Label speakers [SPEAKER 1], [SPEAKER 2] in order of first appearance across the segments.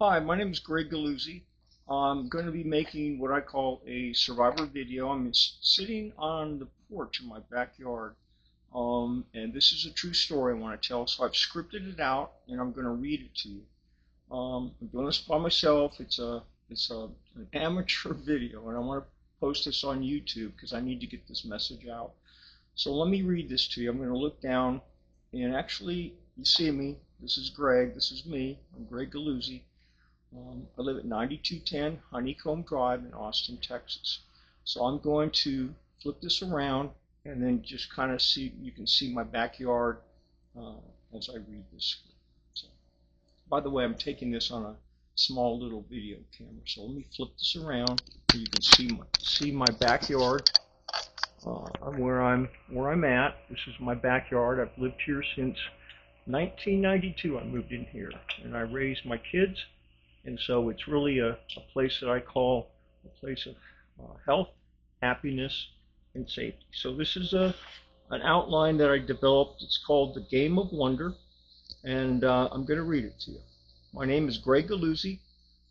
[SPEAKER 1] Hi, my name is Greg Galuzzi. I'm going to be making what I call a survivor video. I'm sitting on the porch in my backyard, and this is a true story I want to tell, so I've scripted it out, and I'm going to read it to you. I'm doing this by myself. An amateur video, and I want to post this on YouTube because I need to get this message out. So let me read this to you. I'm going to look down, and actually, you see me. This is Greg. This is me. I'm Greg Galuzzi. I live at 9210 Honeycomb Drive in Austin, Texas. So I'm going to flip this around and then just kind of see, you can see my backyard as I read this. So, by the way, I'm taking this on a small little video camera. So let me flip this around so you can see my backyard. Where I'm at. This is my backyard. I've lived here since 1992. I moved in here and I raised my kids. And so it's really a place that I call a place of health, happiness, and safety. So this is an outline that I developed. It's called The Game of Wonder, and I'm going to read it to you. My name is Greg Galuzzi.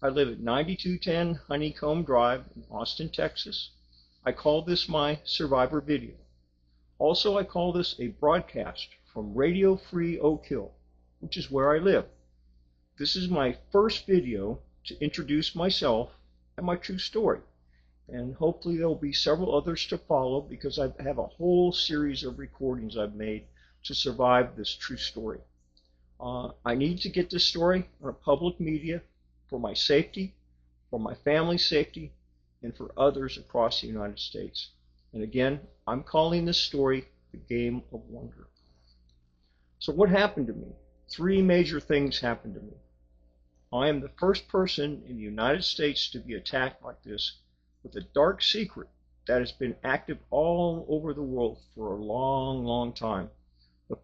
[SPEAKER 1] I live at 9210 Honeycomb Drive in Austin, Texas. I call this my survivor video. Also, I call this a broadcast from Radio Free Oak Hill, which is where I live. This is my first video to introduce myself and my true story. And hopefully there will be several others to follow because I have a whole series of recordings I've made to survive this true story. I need to get this story on a public media for my safety, for my family's safety, and for others across the United States. And again, I'm calling this story The Game of Wonder. So what happened to me? Three major things happened to me. I am the first person in the United States to be attacked like this with a dark secret that has been active all over the world for a long, long time. I'm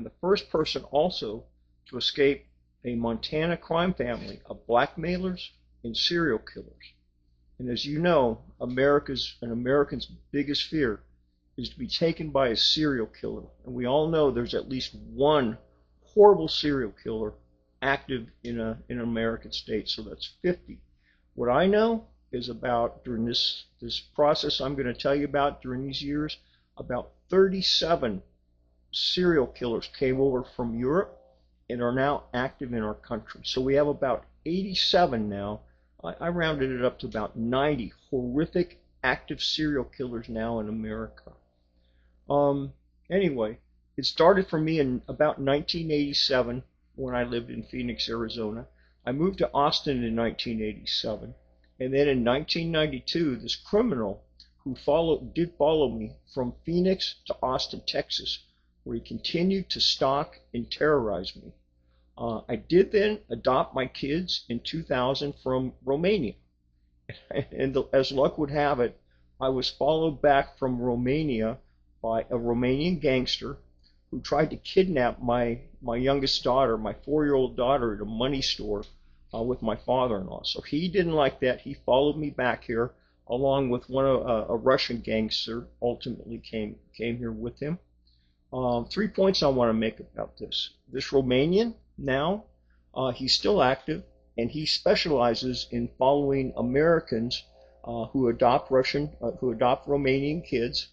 [SPEAKER 1] the first person also to escape a Montana crime family of blackmailers and serial killers. And as you know, American's biggest fear is to be taken by a serial killer. And we all know there's at least one horrible serial killer active in an American state, so that's 50. What I know is about, during this process I'm going to tell you about during these years, about 37 serial killers came over from Europe and are now active in our country. So we have about 87 now. I rounded it up to about 90 horrific active serial killers now in America. Anyway, it started for me in about 1987 when I lived in Phoenix, Arizona. I moved to Austin in 1987. And then in 1992, this criminal who did follow me from Phoenix to Austin, Texas, where he continued to stalk and terrorize me. I did then adopt my kids in 2000 from Romania. And as luck would have it, I was followed back from Romania by a Romanian gangster who tried to kidnap my youngest daughter, my 4-year-old daughter, at a money store with my father-in-law. So he didn't like that. He followed me back here, along with a Russian gangster. Ultimately came here with him. 3 points I want to make about this. This Romanian now, he's still active, and he specializes in following Americans who adopt Romanian kids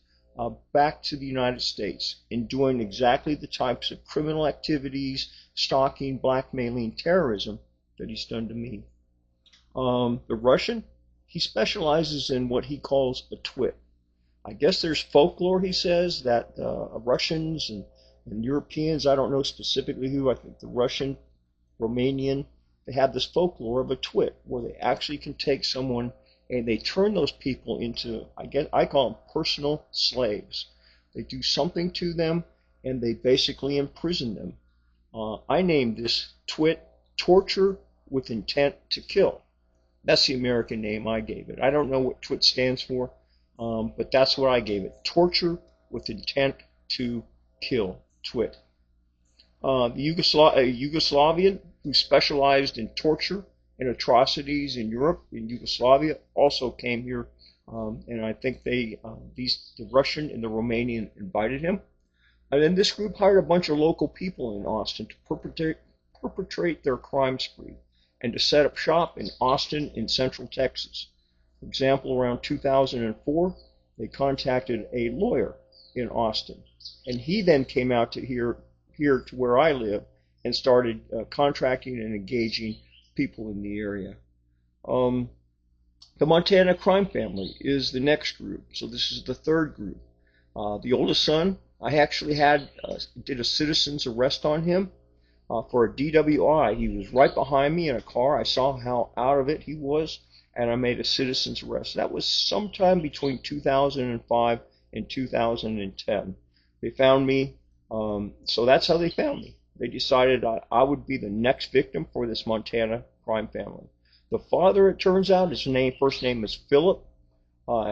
[SPEAKER 1] back to the United States and doing exactly the types of criminal activities, stalking, blackmailing, terrorism that he's done to me. The Russian, he specializes in what he calls a TWIT. I guess there's folklore, he says, that Russians and Europeans, I don't know specifically who, I think the Russian, Romanian, they have this folklore of a TWIT where they actually can take someone and they turn those people into, I call them personal slaves. They do something to them and they basically imprison them. I named this TWIT Torture with Intent to Kill. That's the American name I gave it. I don't know what TWIT stands for, but that's what I gave it. Torture with Intent to Kill, TWIT. The Yugoslavian, who specialized in torture and atrocities in Europe, in Yugoslavia, also came here, and I think the Russian and the Romanian invited him. And then this group hired a bunch of local people in Austin to perpetrate their crime spree. and to set up shop in Austin in Central Texas. For example, around 2004, they contacted a lawyer in Austin, and he then came out to here to where I live and started contracting and engaging people in the area. Um, the Montana crime family is the next group, so this is the third group. The oldest son, I actually did a citizen's arrest on him for a DWI. He was right behind me in a car. I saw how out of it he was, and I made a citizen's arrest. That was sometime between 2005 and 2010. They found me, so that's how they found me. They decided I would be the next victim for this Montana crime family. The father, it turns out, his first name is Philip.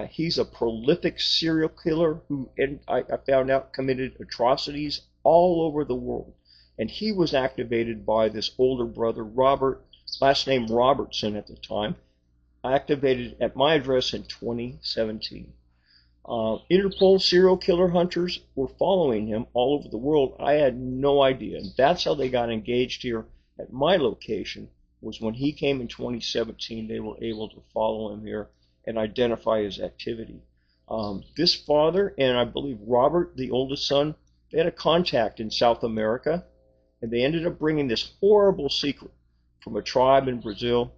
[SPEAKER 1] He's a prolific serial killer who, I found out, committed atrocities all over the world. And he was activated by this older brother, Robert, last name Robertson at the time, activated at my address in 2017. Interpol serial killer hunters were following him all over the world. I had no idea. And that's how they got engaged here at my location, was when he came in 2017, they were able to follow him here and identify his activity. This father and I believe Robert, the oldest son, they had a contact in South America, and they ended up bringing this horrible secret from a tribe in Brazil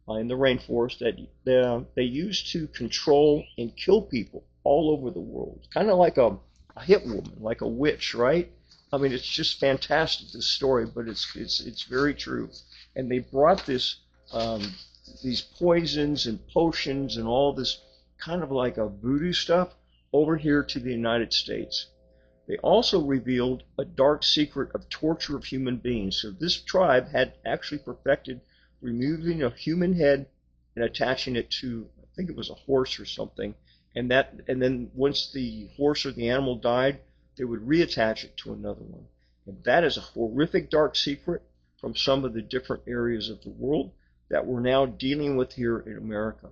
[SPEAKER 1] in the rainforest that they used to control and kill people all over the world. Kind of like a hit woman, like a witch, right? I mean, it's just fantastic, this story, but it's very true. And they brought these poisons and potions and all this kind of like a voodoo stuff over here to the United States. They also revealed a dark secret of torture of human beings. So this tribe had actually perfected removing a human head and attaching it to, I think it was a horse or something. And then once the horse or the animal died, they would reattach it to another one. And that is a horrific dark secret from some of the different areas of the world that we're now dealing with here in America.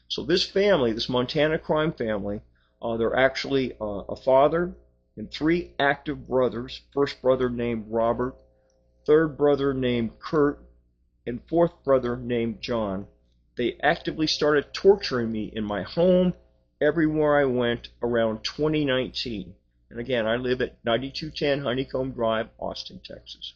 [SPEAKER 1] So this family, this Montana crime family, they're actually a father and three active brothers. First brother named Robert, third brother named Kurt, and fourth brother named John. They actively started torturing me in my home, everywhere I went, around 2019. And again, I live at 9210 Honeycomb Drive, Austin, Texas.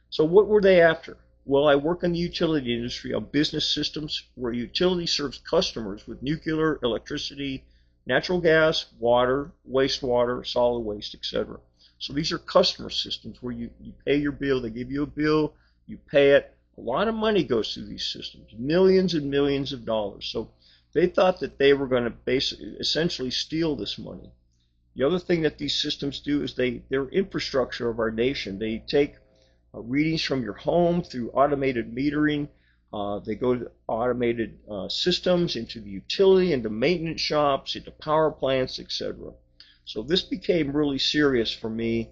[SPEAKER 1] So what were they after? Well, I work in the utility industry on business systems where utility serves customers with nuclear, electricity, natural gas, water, wastewater, solid waste, etc. So these are customer systems where you pay your bill, they give you a bill, you pay it. A lot of money goes through these systems, millions and millions of dollars. So they thought that they were going to essentially steal this money. The other thing that these systems do is they're infrastructure of our nation. They take readings from your home through automated metering. They go to automated systems into the utility, into maintenance shops, into power plants, etc. So this became really serious for me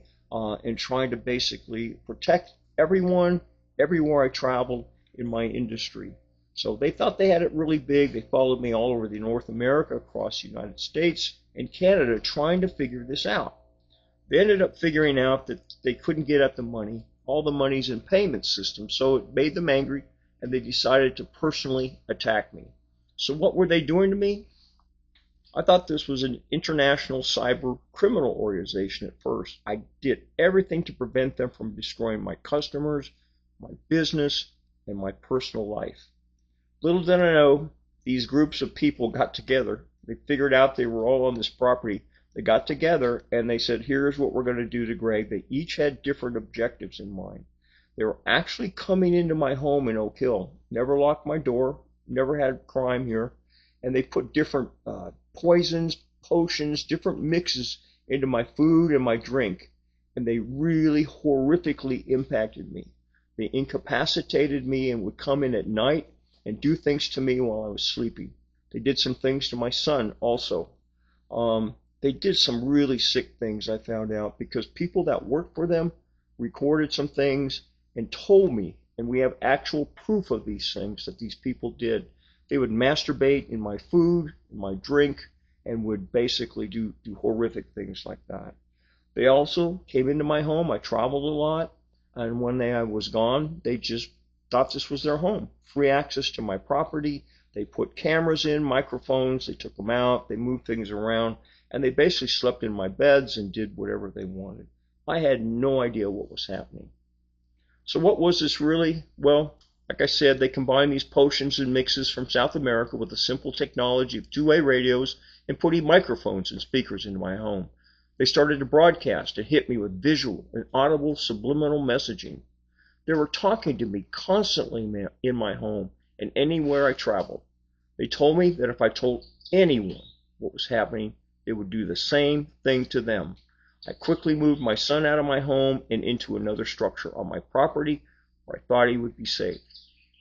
[SPEAKER 1] in trying to basically protect everyone, everywhere I traveled in my industry. So they thought they had it really big. They followed me all over the North America, across the United States and Canada, trying to figure this out. They ended up figuring out that they couldn't get at the money. All the money's in payment systems, so it made them angry, and they decided to personally attack me. So what were they doing to me? I thought this was an international cyber criminal organization at first. I did everything to prevent them from destroying my customers, my business, and my personal life. Little did I know, these groups of people got together. They figured out they were all on this property. They got together and they said, here's what we're going to do to Greg. They each had different objectives in mind. They were actually coming into my home in Oak Hill. Never locked my door, never had crime here. And they put different poisons, potions, different mixes into my food and my drink. And they really horrifically impacted me. They incapacitated me and would come in at night and do things to me while I was sleeping. They did some things to my son also. They did some really sick things, I found out, because people that worked for them recorded some things and told me, and we have actual proof of these things that these people did. They would masturbate in my food, in my drink, and would basically do horrific things like that. They also came into my home. I traveled a lot, and when I was gone, they just thought this was their home. Free access to my property. They put cameras in, microphones, they took them out, they moved things around, and they basically slept in my beds and did whatever they wanted. I had no idea what was happening. So what was this really? Well, like I said, they combined these potions and mixes from South America with the simple technology of two-way radios and putting microphones and speakers into my home. They started to broadcast and hit me with visual and audible subliminal messaging. They were talking to me constantly in my home and anywhere I traveled. They told me that if I told anyone what was happening, it would do the same thing to them. I quickly moved my son out of my home and into another structure on my property where I thought he would be safe.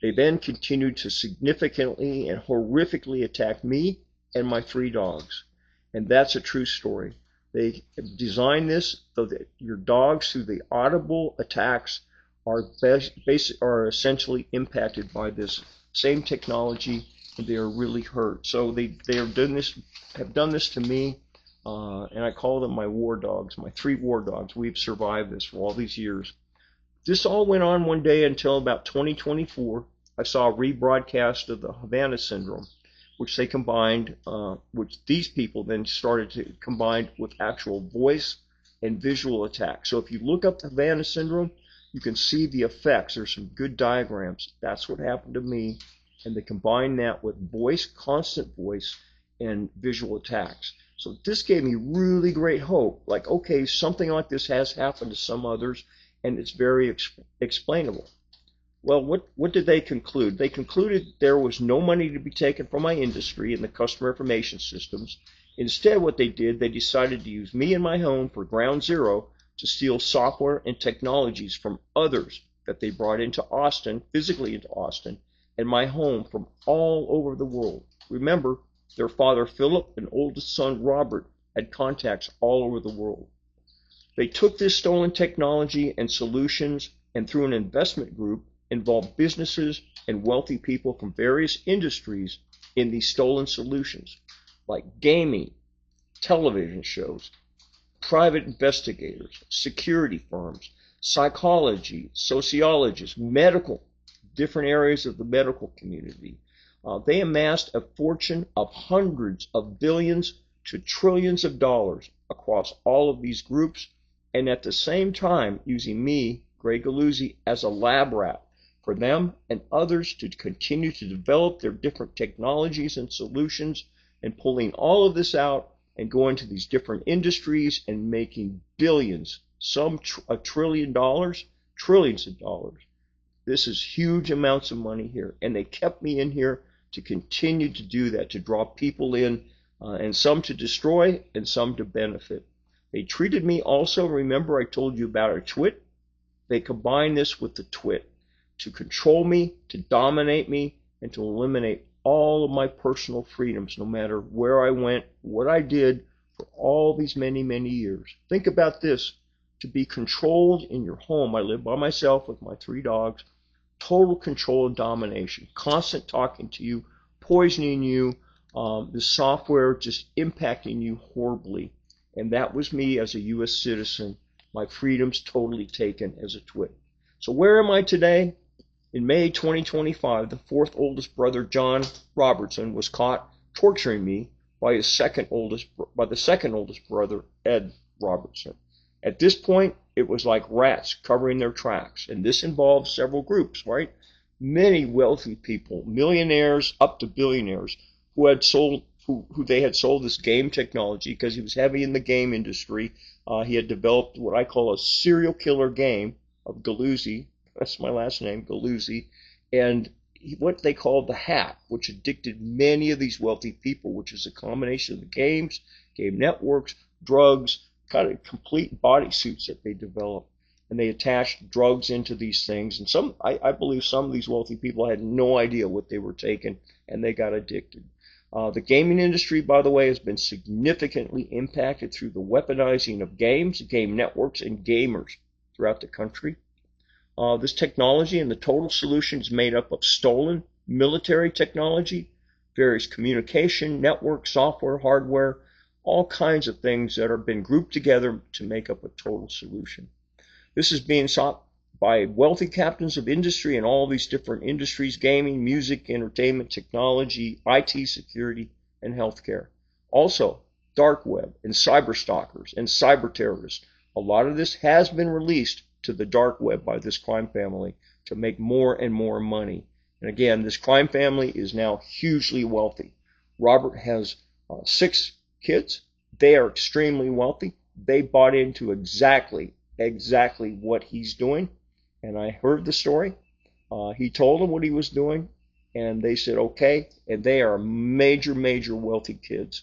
[SPEAKER 1] They then continued to significantly and horrifically attack me and my 3 dogs. And that's a true story. They designed this so that your dogs, through the audible attacks, are essentially impacted by this same technology, and they are really hurt. So they have done this to me, and I call them my war dogs, my 3 war dogs. We've survived this for all these years. This all went on one day until about 2024. I saw a rebroadcast of the Havana Syndrome, which they combined, which these people then started to combine with actual voice and visual attacks. So if you look up the Havana Syndrome, you can see the effects. There's some good diagrams. That's what happened to me. And they combined that with voice, constant voice, and visual attacks. So this gave me really great hope. Like, okay, something like this has happened to some others, and it's very explainable. Well, what did they conclude? They concluded there was no money to be taken from my industry and the customer information systems. Instead, what they did, they decided to use me and my home for ground zero to steal software and technologies from others that they brought into Austin, physically into Austin, and my home from all over the world. Remember, their father Philip and oldest son Robert had contacts all over the world. They took this stolen technology and solutions, and through an investment group, involved businesses and wealthy people from various industries in these stolen solutions, like gaming, television shows, private investigators, security firms, psychology, sociologists, medical, different areas of the medical community. They amassed a fortune of hundreds of billions to trillions of dollars across all of these groups, and at the same time using me, Greg Galuzzi, as a lab rat for them and others to continue to develop their different technologies and solutions, and pulling all of this out and going to these different industries and making billions, some $1 trillion, trillions of dollars. This is huge amounts of money here, and they kept me in here to continue to do that, to draw people in, and some to destroy and some to benefit. They treated me also, remember I told you about our TWIT? They combined this with the TWIT to control me, to dominate me, and to eliminate all of my personal freedoms, no matter where I went, what I did for all these many, many years. Think about this. To be controlled in your home. I live by myself with my 3 dogs. Total control and domination. Constant talking to you, poisoning you, the software just impacting you horribly. And that was me as a U.S. citizen. My freedoms totally taken as a TWIT. So where am I today? In May 2025, the 4th oldest brother, John Robertson, was caught torturing me by the second oldest brother, Ed Robertson. At this point, it was like rats covering their tracks, and this involved several groups, right? Many wealthy people, millionaires up to billionaires, who they had sold this game technology because he was heavy in the game industry. He had developed what I call a serial killer game of Galuzzi. That's my last name, Galuzzi, and what they called the hat, which addicted many of these wealthy people, which is a combination of the games, game networks, drugs, kind of complete bodysuits that they developed. And they attached drugs into these things. And I believe some of these wealthy people had no idea what they were taking, and they got addicted. The gaming industry, by the way, has been significantly impacted through the weaponizing of games, game networks, and gamers throughout the country. This technology and the total solution is made up of stolen military technology, various communication, network, software, hardware, all kinds of things that have been grouped together to make up a total solution. This is being sought by wealthy captains of industry in all these different industries: gaming, music, entertainment, technology, IT security, and healthcare. Also, dark web and cyber stalkers and cyber terrorists. A lot of this has been released to the dark web by this crime family to make more and more money. And again, this crime family is now hugely wealthy. Robert has 6 kids. They are extremely wealthy. They bought into exactly what he's doing. And I heard the story. He told them what he was doing, and they said okay. And they are major wealthy kids.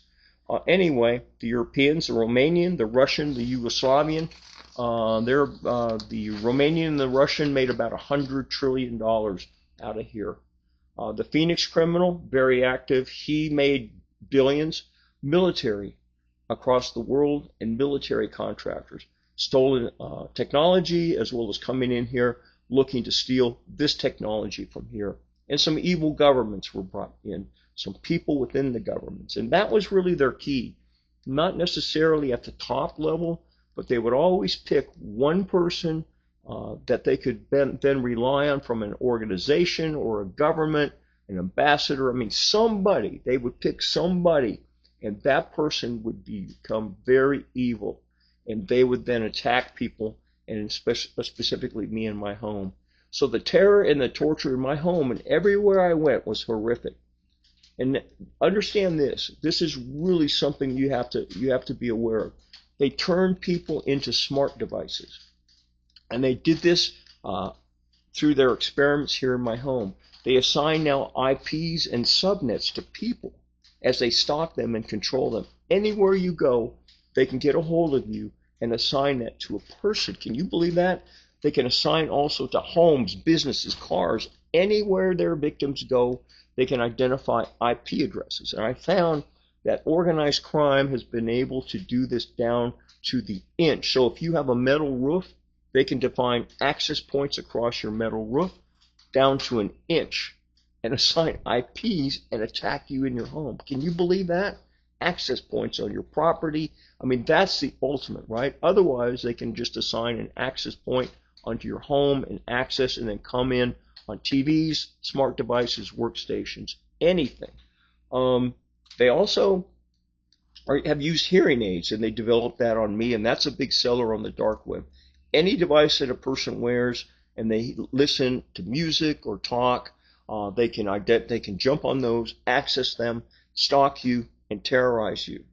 [SPEAKER 1] Anyway, the Europeans, the Romanian, the Russian, the Yugoslavian, the Romanian and the Russian made about $100 trillion out of here. The Phoenix criminal, very active. He made billions. Military across the world and military contractors. Stolen technology, as well as coming in here looking to steal this technology from here. And some evil governments were brought in, some people within the governments. And that was really their key. Not necessarily at the top level, but they would always pick one person that they could then rely on from an organization or a government, an ambassador. I mean, somebody. They would pick somebody, and that person would become very evil. And they would then attack people, and specifically me in my home. So the terror and the torture in my home and everywhere I went was horrific. And understand this. This is really something you have to be aware of. They turned people into smart devices. And they did this through their experiments here in my home. They assign now IPs and subnets to people as they stalk them and control them. Anywhere you go, they can get a hold of you and assign that to a person. Can you believe that? They can assign also to homes, businesses, cars. Anywhere their victims go, they can identify IP addresses. And I found that organized crime has been able to do this down to the inch. So if you have a metal roof, they can define access points across your metal roof down to an inch and assign IPs and attack you in your home. Can you believe that? Access points on your property. I mean, that's the ultimate, right? Otherwise, they can just assign an access point onto your home and access, and then come in on TVs, smart devices, workstations, anything. They also have used hearing aids, and they developed that on me, and that's a big seller on the dark web. Any device that a person wears and they listen to music or talk, they can jump on those, access them, stalk you, and terrorize you.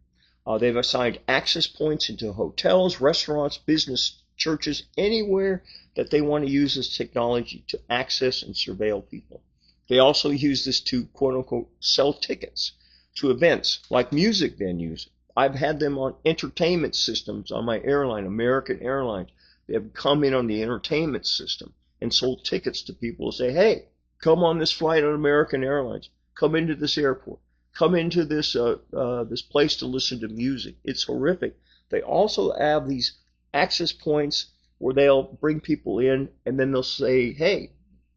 [SPEAKER 1] They've assigned access points into hotels, restaurants, business, churches, anywhere that they want to use this technology to access and surveil people. They also use this to, quote unquote, sell tickets to events like music venues. I've had them on entertainment systems on my airline, American Airlines. They have come in on the entertainment system and sold tickets to people to say, hey, come on this flight on American Airlines. Come into this airport. Come into this this place to listen to music. It's horrific. They also have these access points where they'll bring people in, and then they'll say, hey,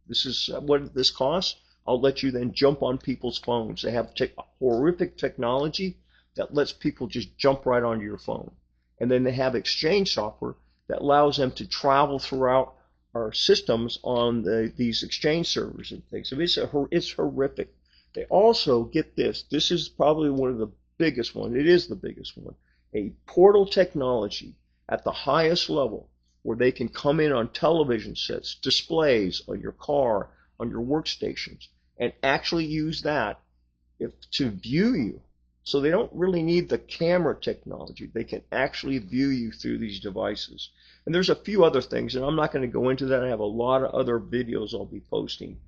[SPEAKER 1] this is what this costs. I'll let you then jump on people's phones. They have horrific technology that lets people just jump right onto your phone. And then they have exchange software that allows them to travel throughout our systems on these exchange servers and things. So it's horrific. They also, get this, this is probably one of the biggest ones. It is the biggest one. A portal technology at the highest level where they can come in on television sets, displays on your car, on your workstations, and actually use that to view you. So they don't really need the camera technology. They can actually view you through these devices. And there's a few other things, and I'm not going to go into that. I have a lot of other videos I'll be posting.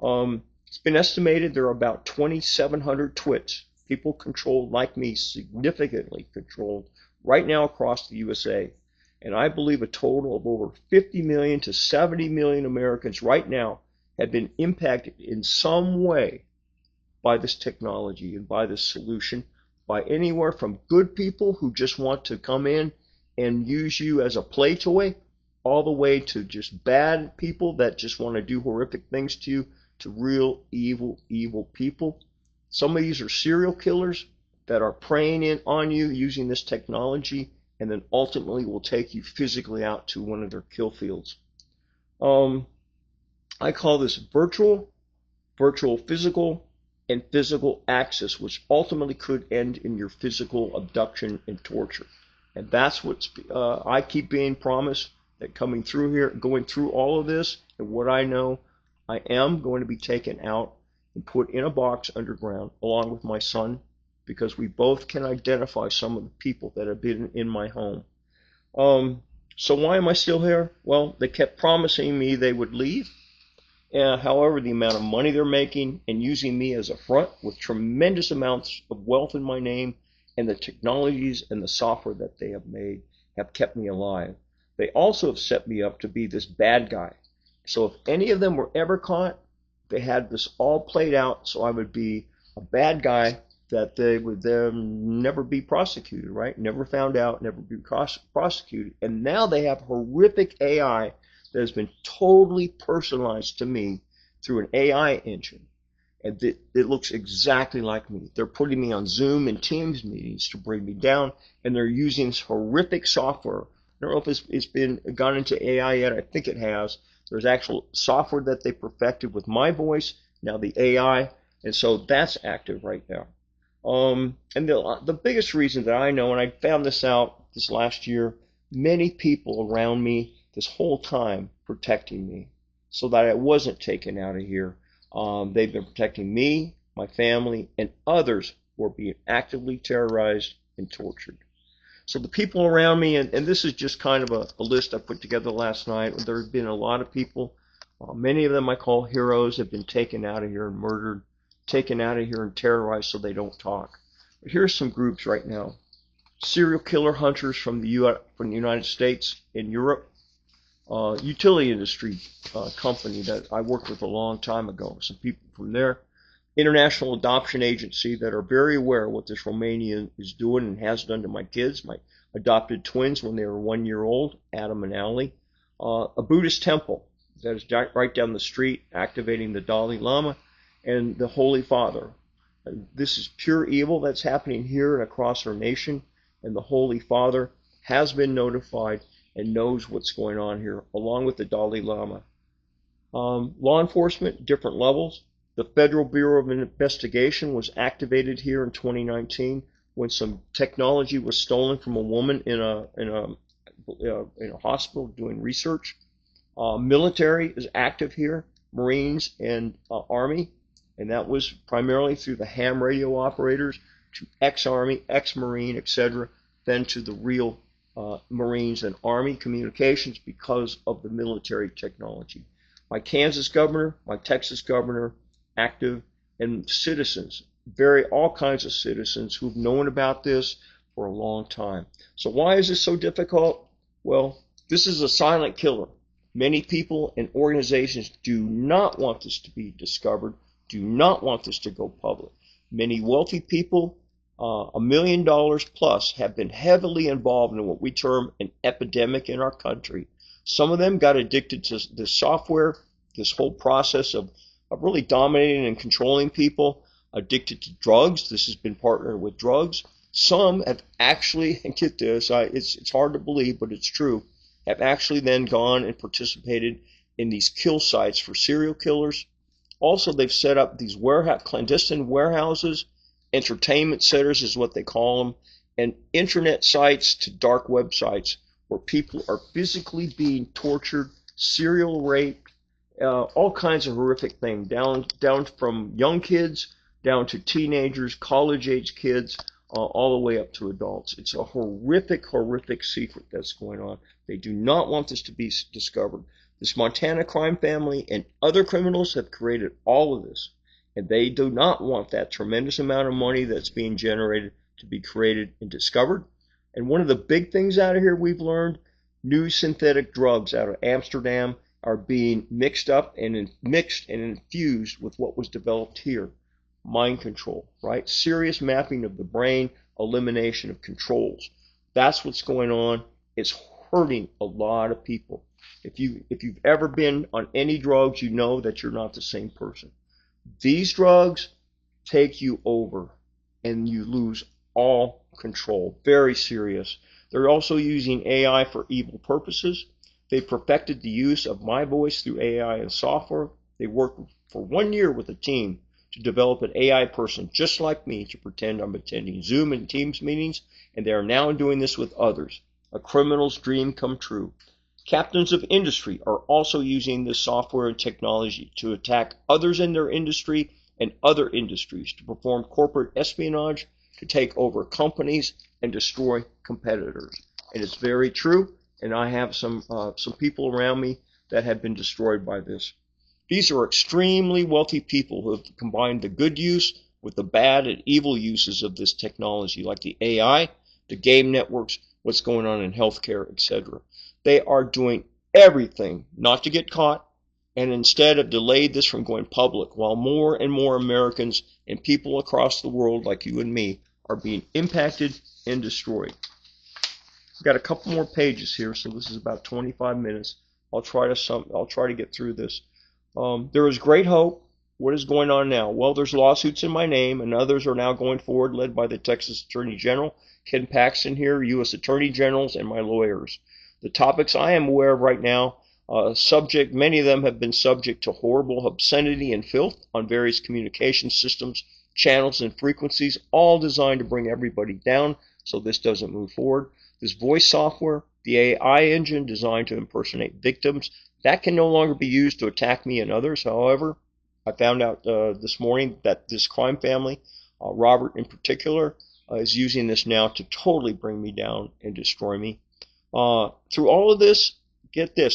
[SPEAKER 1] It's been estimated there are about 2,700 TWITs, people controlled like me, significantly controlled, right now across the USA. And I believe a total of over 50 million to 70 million Americans right now have been impacted in some way by this technology and by this solution, by anywhere from good people who just want to come in and use you as a play toy, all the way to just bad people that just want to do horrific things to you, to real evil people. Some of these are serial killers that are preying in on you using this technology, and then ultimately will take you physically out to one of their kill fields. Um, I call this virtual physical, and physical access, which ultimately could end in your physical abduction and torture. And that's what I keep being promised, that coming through here, going through all of this, and what I know, I am going to be taken out and put in a box underground along with my son, because we both can identify some of the people that have been in my home. Um, so why am I still here? Well, they kept promising me they would leave. However, the amount of money they're making and using me as a front with tremendous amounts of wealth in my name, and the technologies and the software that they have made, have kept me alive. They also have set me up to be this bad guy. So if any of them were ever caught, they had this all played out so I would be a bad guy, that they would then never be prosecuted, right? Never found out, never be prosecuted. And now they have horrific AI that has been totally personalized to me through an AI engine. And it looks exactly like me. They're putting me on Zoom and Teams meetings to bring me down, and they're using this horrific software. I don't know if it's been gone into AI yet. I think it has. There's actual software that they perfected with my voice, now the AI, and so that's active right now. And the biggest reason that I know, and I found this out this last year, many people around me this whole time protecting me so that I wasn't taken out of here. They've been protecting me, my family, and others who are being actively terrorized and tortured. So the people around me, and this is just kind of a list I put together last night. There have been a lot of people. Many of them I call heroes, have been taken out of here and murdered, taken out of here and terrorized so they don't talk. But here's some groups right now. Serial killer hunters from the United States and Europe. Utility industry company that I worked with a long time ago. Some people from there. International adoption agency that are very aware of what this Romanian is doing and has done to my kids, my adopted twins when they were 1 year old, Adam and Ali. A Buddhist temple that is right down the street, activating the Dalai Lama and the Holy Father. This is pure evil that's happening here and across our nation, and the Holy Father has been notified and knows what's going on here, along with the Dalai Lama. Law enforcement, different levels. The Federal Bureau of Investigation was activated here in 2019 when some technology was stolen from a woman in a hospital doing research. Military is active here, Marines and Army, and that was primarily through the ham radio operators to ex-Army, ex-Marine, etc., then to the real Marines and Army communications because of the military technology. My Kansas governor, my Texas governor, active, and citizens, all kinds of citizens who've known about this for a long time. So why is this so difficult? Well, this is a silent killer. Many people and organizations do not want this to be discovered, do not want this to go public. Many wealthy people, $1 million plus, have been heavily involved in what we term an epidemic in our country. Some of them got addicted to the software, this whole process of really dominating and controlling people, addicted to drugs. This has been partnered with drugs. Some have actually, and get this, it's hard to believe, but it's true, have actually then gone and participated in these kill sites for serial killers. Also, they've set up these clandestine warehouses, entertainment centers is what they call them, and internet sites to dark websites where people are physically being tortured, serial raped, all kinds of horrific things, down from young kids down to teenagers, college-age kids, all the way up to adults. It's a horrific, horrific secret that's going on. They do not want this to be discovered. This Montana crime family and other criminals have created all of this, and they do not want that tremendous amount of money that's being generated to be created and discovered. And one of the big things out of here we've learned, new synthetic drugs out of Amsterdam are being mixed and infused with what was developed here. Mind control, right? Serious mapping of the brain, elimination of controls. That's what's going on. It's hurting a lot of people. If you've ever been on any drugs, you know that you're not the same person. These drugs take you over and you lose all control. Very serious. They're also using AI for evil purposes.
[SPEAKER 2] They perfected the use of my voice through AI and software. They worked for 1 year with a team to develop an AI person just like me to pretend I'm attending Zoom and Teams meetings, and they are now doing this with others. A criminal's dream come true. Captains of industry are also using this software and technology to attack others in their industry and other industries to perform corporate espionage, to take over companies and destroy competitors. And it's very true, and I have some people around me that have been destroyed by this. These are extremely wealthy people who have combined the good use with the bad and evil uses of this technology, like the AI, the game networks, what's going on in healthcare, etc. They are doing everything not to get caught, and instead have delayed this from going public, while more and more Americans and people across the world like you and me are being impacted and destroyed. I've got a couple more pages here, so this is about 25 minutes. I'll try to get through this. There is great hope. What is going on now? Well, there's lawsuits in my name, and others are now going forward, led by the Texas Attorney General, Ken Paxton here, U.S. Attorney Generals, and my lawyers. The topics I am aware of right now, many of them have been subject to horrible obscenity and filth on various communication systems, channels, and frequencies, all designed to bring everybody down so this doesn't move forward. This voice software, the AI engine designed to impersonate victims, that can no longer be used to attack me and others. However, I found out this morning that this crime family, Robert in particular, is using this now to totally bring me down and destroy me. Through all of this, get this,